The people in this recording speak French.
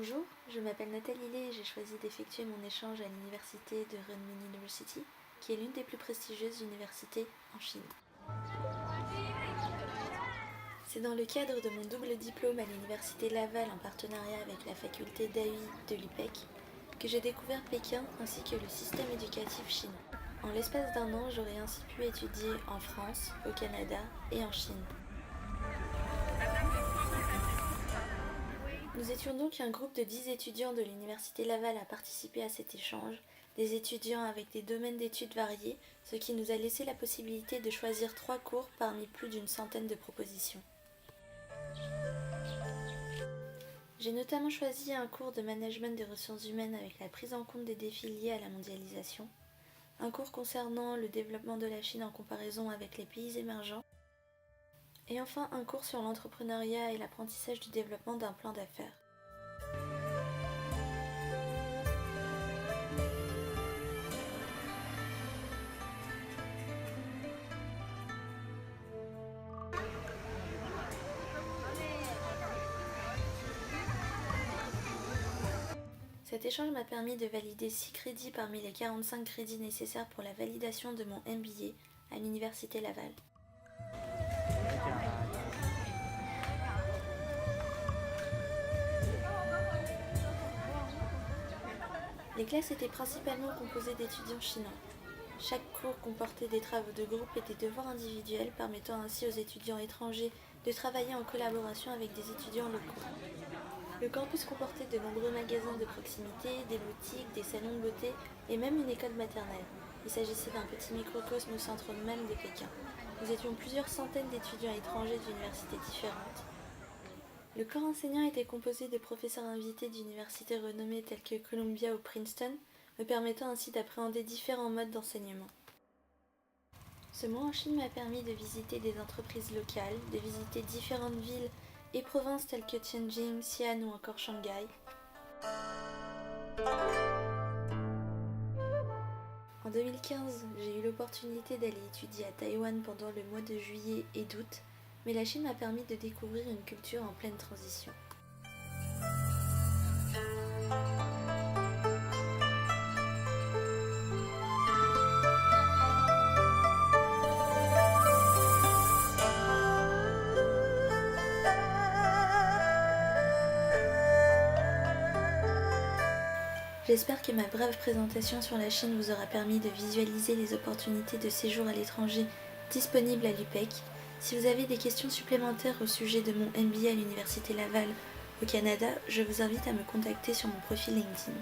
Bonjour, je m'appelle Nathalie Lé et j'ai choisi d'effectuer mon échange à l'université de Renmin University, qui est l'une des plus prestigieuses universités en Chine. C'est dans le cadre de mon double diplôme à l'université Laval en partenariat avec la faculté d'AEI de l'UPEC que j'ai découvert Pékin ainsi que le système éducatif chinois. En l'espace d'un an, j'aurai ainsi pu étudier en France, au Canada et en Chine. Nous étions donc un groupe de 10 étudiants de l'université Laval à participer à cet échange, des étudiants avec des domaines d'études variés, ce qui nous a laissé la possibilité de choisir 3 cours parmi plus d'une centaine de propositions. J'ai notamment choisi un cours de management des ressources humaines avec la prise en compte des défis liés à la mondialisation, un cours concernant le développement de la Chine en comparaison avec les pays émergents, et enfin un cours sur l'entrepreneuriat et l'apprentissage du développement d'un plan d'affaires. Cet échange m'a permis de valider 6 crédits parmi les 45 crédits nécessaires pour la validation de mon MBA à l'université Laval. Les classes étaient principalement composées d'étudiants chinois. Chaque cours comportait des travaux de groupe et des devoirs individuels permettant ainsi aux étudiants étrangers de travailler en collaboration avec des étudiants locaux. Le campus comportait de nombreux magasins de proximité, des boutiques, des salons de beauté et même une école maternelle. Il s'agissait d'un petit microcosme au centre même de Pékin. Nous étions plusieurs centaines d'étudiants étrangers d'universités différentes. Le corps enseignant était composé de professeurs invités d'universités renommées telles que Columbia ou Princeton, me permettant ainsi d'appréhender différents modes d'enseignement. Ce mois en Chine m'a permis de visiter des entreprises locales, de visiter différentes villes et provinces telles que Tianjin, Xi'an ou encore Shanghai. En 2015, j'ai eu l'opportunité d'aller étudier à Taïwan pendant le mois de juillet et d'août, mais la Chine m'a permis de découvrir une culture en pleine transition. J'espère que ma brève présentation sur la Chine vous aura permis de visualiser les opportunités de séjour à l'étranger disponibles à l'UPEC. Si vous avez des questions supplémentaires au sujet de mon MBA à l'Université Laval au Canada, je vous invite à me contacter sur mon profil LinkedIn.